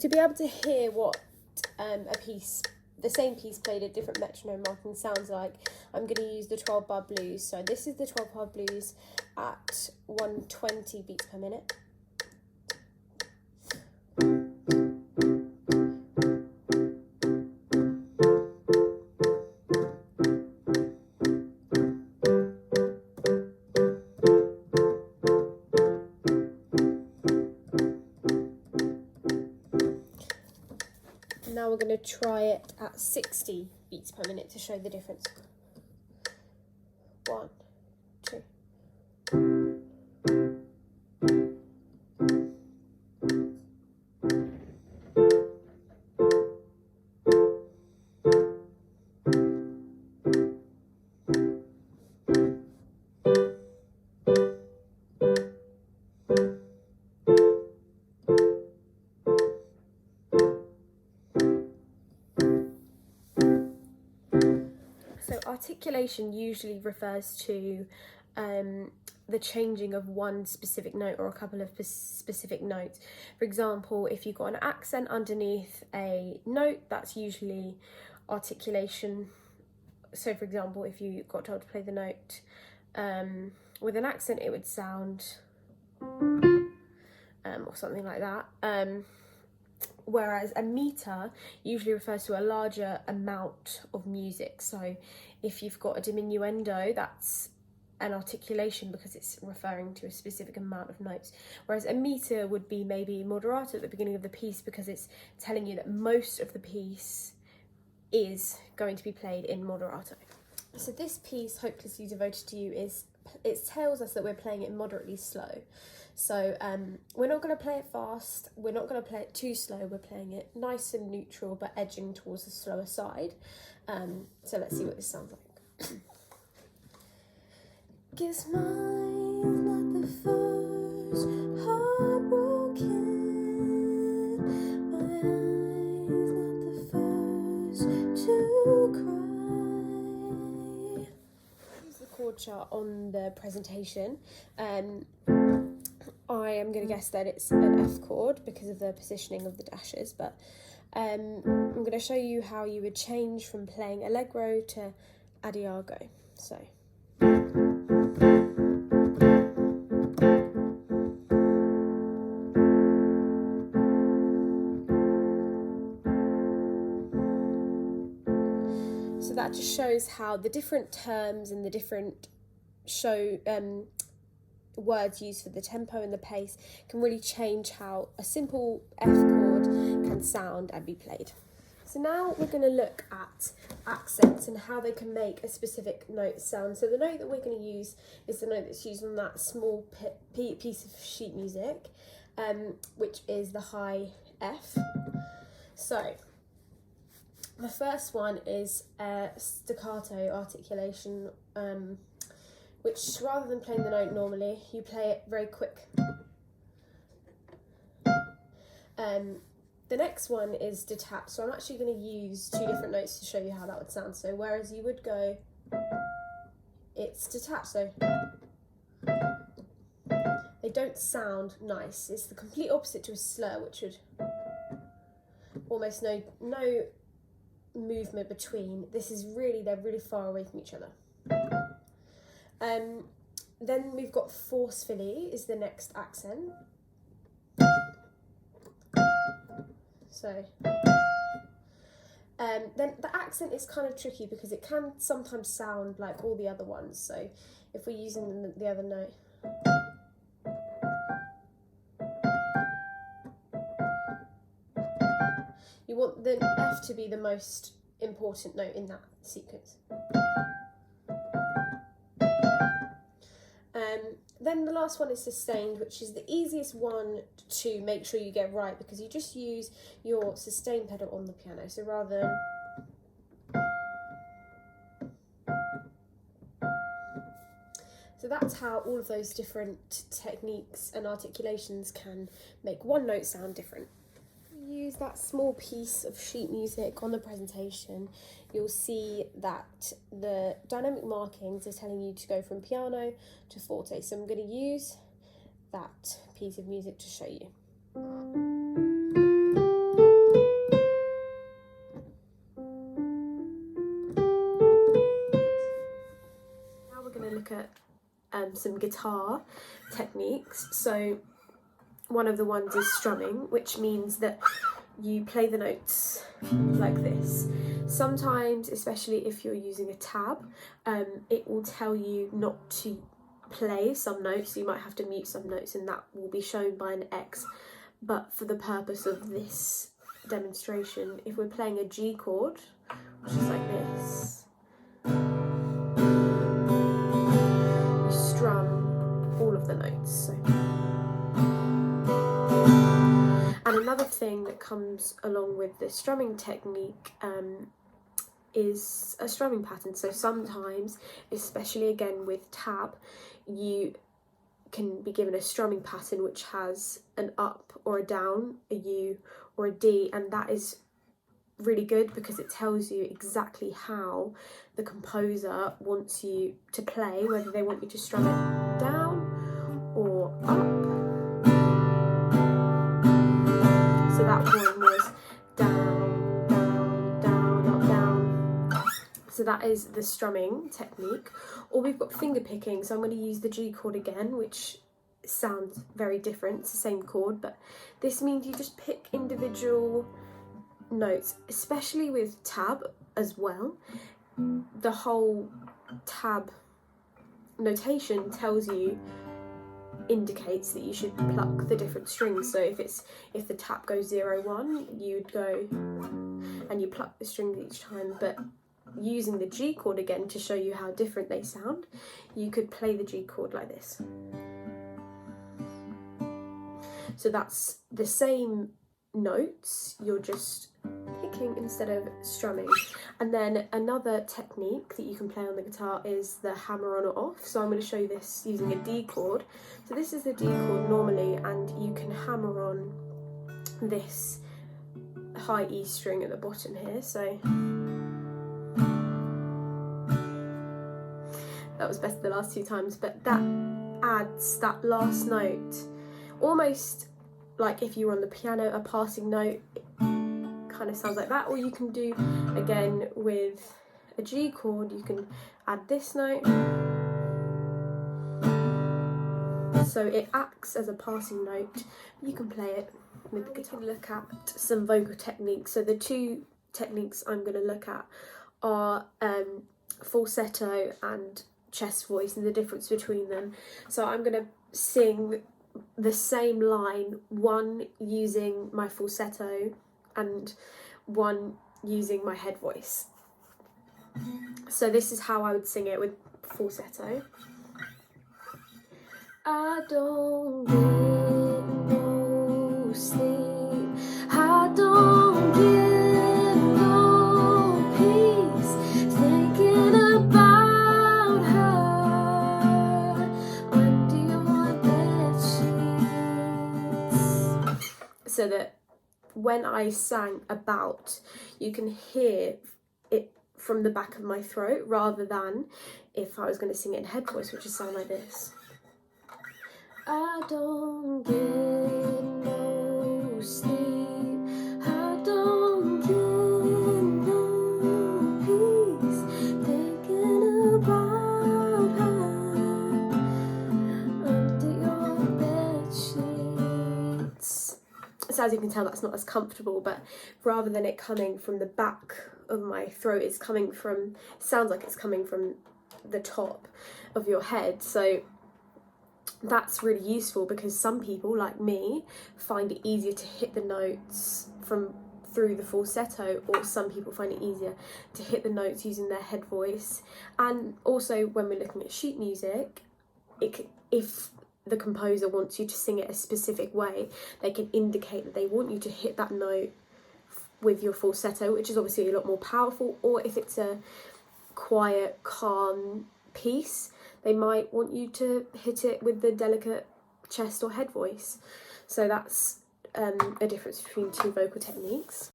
To be able to hear what the same piece played at different metronome marking sounds like, I'm going to use the 12 bar blues. So this is the 12 bar blues at 120 beats per minute. Now we're going to try it at 60 beats per minute to show the difference. 1, 2. So articulation usually refers to the changing of one specific note or a couple of specific notes. For example, if you've got an accent underneath a note, that's usually articulation. So for example, if you got told to play the note with an accent, it would sound or something like that. Whereas a meter usually refers to a larger amount of music. So if you've got a diminuendo, that's an articulation because it's referring to a specific amount of notes. Whereas a meter would be maybe moderato at the beginning of the piece because it's telling you that most of the piece is going to be played in moderato. So this piece, Hopelessly Devoted to You, it tells us that we're playing it moderately slow. So we're not going to play it fast, we're not going to play it too slow, we're playing it nice and neutral but edging towards the slower side. So let's see what this sounds like. Guess mine's not the first heartbroken, my eyes not the first to cry. Use the chord chart on the presentation. I am going to guess that it's an F chord because of the positioning of the dashes, but I'm going to show you how you would change from playing Allegro to Adagio. So. So that just shows how the different terms and the different words used for the tempo and the pace can really change how a simple F chord can sound and be played. So now we're going to look at accents and how they can make a specific note sound. So the note that we're going to use is the note that's used on that small piece of sheet music, which is the high F. So the first one is staccato articulation, which rather than playing the note normally, you play it very quick. The next one is detached, so I'm actually going to use two different notes to show you how that would sound. So whereas you would go, it's detached, so they don't sound nice. It's the complete opposite to a slur, which would almost no movement between. This is really, they're really far away from each other. Then we've got forcefully is the next accent. So then the accent is kind of tricky because it can sometimes sound like all the other ones. So if we're using the other note, you want the F to be the most important note in that sequence. Then the last one is sustained, which is the easiest one to make sure you get right because you just use your sustain pedal on the piano. So rather than... So that's how all of those different techniques and articulations can make one note sound different. Use that small piece of sheet music on the presentation, you'll see that the dynamic markings are telling you to go from piano to forte. So I'm going to use that piece of music to show you. some guitar techniques. So one of the ones is strumming, which means that you play the notes like this. Sometimes, especially if you're using a tab, it will tell you not to play some notes, so you might have to mute some notes, and that will be shown by an X. But for the purpose of this demonstration, if we're playing a G chord, which is like this, you strum all of the notes. So. And another thing that comes along with the strumming technique is a strumming pattern. So sometimes, especially again with tab, you can be given a strumming pattern which has an up or a down, a U or a D, and that is really good because it tells you exactly how the composer wants you to play, whether they want you to strum it down or up. So that one was down, down, down, up, down. So that is the strumming technique. Or we've got finger picking. So I'm going to use the G chord again, which sounds very different. It's the same chord, but this means you just pick individual notes, especially with tab as well. The whole tab notation tells you, indicates that you should pluck the different strings. So if the tap goes 0, 1, you'd go and you pluck the strings each time. But using the G chord again to show you how different they sound, you could play the G chord like this. So that's the same notes, you're just picking instead of strumming. And then another technique that you can play on the guitar is the hammer on or off. So I'm going to show you this using a D chord. So this is the D chord normally, and you can hammer on this high E string at the bottom here. So that was better the last 2 times, but that adds that last note, almost like if you were on the piano, a passing note. Kind of sounds like that. Or you can do again with a G chord, you can add this note, so it acts as a passing note. You can play it with the guitar. We can look at some vocal techniques. So the 2 techniques I'm going to look at are falsetto and chest voice, and the difference between them. So I'm going to sing the same line, one using my falsetto and one using my head voice. So this is how I would sing it with falsetto. I don't get no sleep, I don't get no peace, thinking about her under your bed sheets. So that when I sang about, you can hear it from the back of my throat, rather than if I was going to sing it in head voice, which would sound like this. I don't get no sleep, I don't get no peace, thinking about her under your bed sheets. So as you can tell, that's not as comfortable, but rather than it coming from the back of my throat, it's coming from, sounds like it's coming from the top of your head. So that's really useful because some people, like me, find it easier to hit the notes from through the falsetto, or some people find it easier to hit the notes using their head voice. And also when we're looking at sheet music, if the composer wants you to sing it a specific way, they can indicate that they want you to hit that note with your falsetto, which is obviously a lot more powerful. Or if it's a quiet, calm piece, they might want you to hit it with the delicate chest or head voice. So that's a difference between 2 vocal techniques.